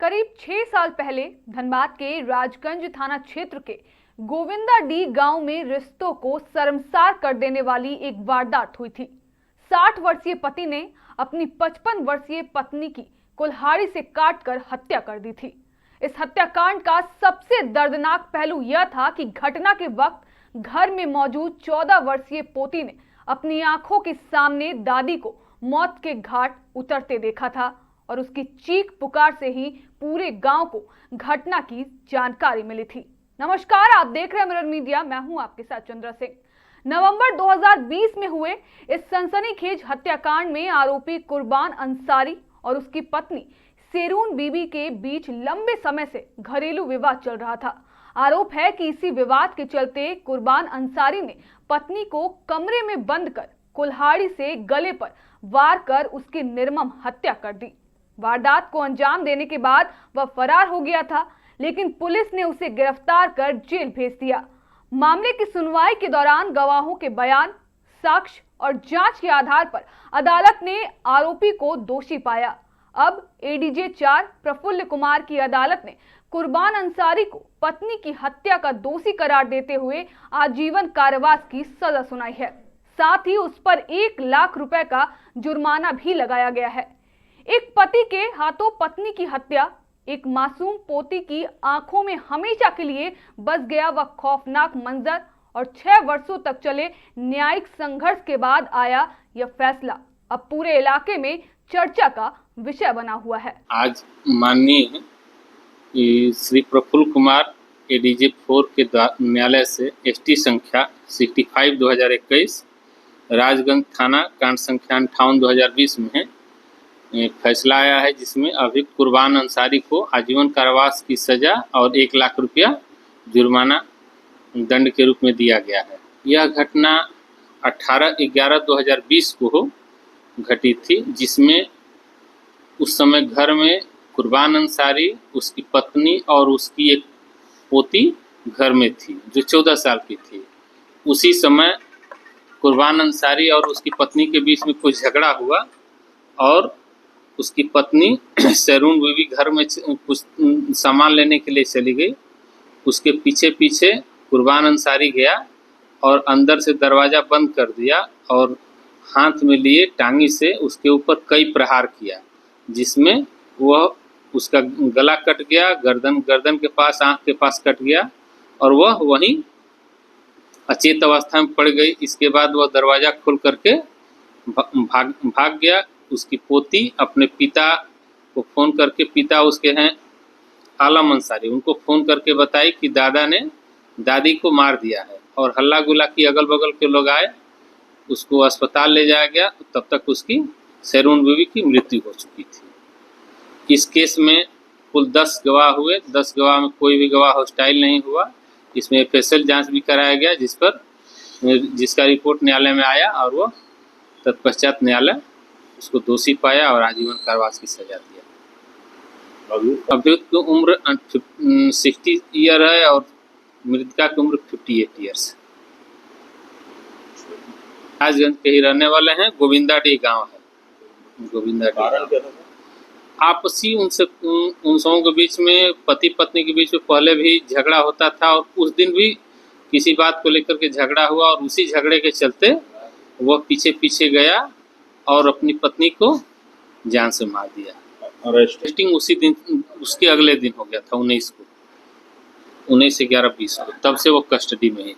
करीब 6 साल पहले धनबाद के राजगंज थाना क्षेत्र के गोविंदा डी गांव में रिश्तों को शर्मसार कर देने वाली एक वारदात हुई थी। 60 वर्षीय पति ने अपनी 55 वर्षीय पत्नी की कुल्हाड़ी से काटकर हत्या कर दी थी। इस हत्याकांड का सबसे दर्दनाक पहलू यह था कि घटना के वक्त घर में मौजूद 14 वर्षीय पोती ने अपनी आंखों के सामने दादी को मौत के घाट उतरते देखा था और उसकी चीख पुकार से ही पूरे गांव को घटना की जानकारी मिली थी। नमस्कार, आप देख रहे हैं मिरर मीडिया। मैं हूं आपके साथ चंद्रा सिंह। नवंबर 2020 में हुए इस सनसनीखेज हत्याकांड में आरोपी कुर्बान अंसारी और उसकी पत्नी सेरून बीबी के बीच लंबे समय से घरेलू विवाद चल रहा था। आरोप है कि इसी विवाद के चलते कुर्बान अंसारी ने पत्नी को कमरे में बंद कर कुल्हाड़ी से गले पर वार कर उसकी निर्मम हत्या कर दी। वारदात को अंजाम देने के बाद वह फरार हो गया था, लेकिन पुलिस ने उसे गिरफ्तार कर जेल भेज दिया। मामले की सुनवाई के दौरान गवाहों के बयान, साक्ष्य और जांच के आधार पर अदालत ने आरोपी को दोषी पाया। अब एडीजे 4 प्रफुल्ल कुमार की अदालत ने कुर्बान अंसारी को पत्नी की हत्या का दोषी करार देते हुए आजीवन कारावास की सजा सुनाई है। साथ ही उस पर 1 लाख रुपए का जुर्माना भी लगाया गया है। एक पति के हाथों पत्नी की हत्या, एक मासूम पोती की आंखों में हमेशा के लिए बस गया वह खौफनाक मंजर और 6 वर्षों तक चले न्यायिक संघर्ष के बाद आया यह फैसला अब पूरे इलाके में चर्चा का विषय बना हुआ है। आज माननीय श्री प्रफुल्ल कुमार एडीजे 4 के न्यायालय से एसटी संख्या 65/2021 राजगंज थाना कांड संख्या 58/2020 में फैसला आया है, जिसमें अभियुक्त कुर्बान अंसारी को आजीवन कारावास की सजा और 1 लाख रुपया जुर्माना दंड के रूप में दिया गया है। यह घटना 18/11/2020 को घटी थी, जिसमें उस समय घर में कुर्बान अंसारी, उसकी पत्नी और उसकी एक पोती घर में थी जो 14 साल की थी। उसी समय कुर्बान अंसारी और उसकी पत्नी के बीच में कुछ झगड़ा हुआ और उसकी पत्नी सेरून बीबी घर में कुछ सामान लेने के लिए चली गई। उसके पीछे पीछे कुर्बान अंसारी गया और अंदर से दरवाज़ा बंद कर दिया और हाथ में लिए टांगी से उसके ऊपर कई प्रहार किया, जिसमें वह उसका गला कट गया, गर्दन के पास, आँख के पास कट गया और वह वहीं अचेत अवस्था में पड़ गई। इसके बाद वह दरवाज़ा खोल करके भाग गया। उसकी पोती अपने पिता को फ़ोन करके, पिता उसके हैं आलम अंसारी, उनको फ़ोन करके बताई कि दादा ने दादी को मार दिया है और हल्ला गुल्ला की अगल बगल के लोग आए, उसको अस्पताल ले जाया गया। तब तक उसकी सेरून बीबी की मृत्यु हो चुकी थी। इस केस में कुल 10 गवाह हुए। 10 गवाह में कोई भी गवाह हॉस्टाइल नहीं हुआ। इसमें स्पेशल जांच भी कराया गया, जिसका रिपोर्ट न्यायालय में आया और वह तत्पश्चात न्यायालय उसको दोषी पाया और आजीवन कारावास की सजा दिया। अभियुक्त की उम्र 60 ईयर है और मृतका की उम्र 58 ईयर्स। राजगंज के ही रहने वाले हैं। गोविंदा डी गाँव है। गोविंदा डी आपसी उन सबों के बीच में, पति पत्नी के बीच में पहले भी झगड़ा होता था और उस दिन भी किसी बात को लेकर के झगड़ा हुआ और उसी झगड़े के चलते वह पीछे पीछे गया और अपनी पत्नी को जान से मार दिया। अरेस्टिंग उसी दिन, उसके अगले दिन हो गया था 19 को, 19/11/20 को। तब से वो कस्टडी में ही है।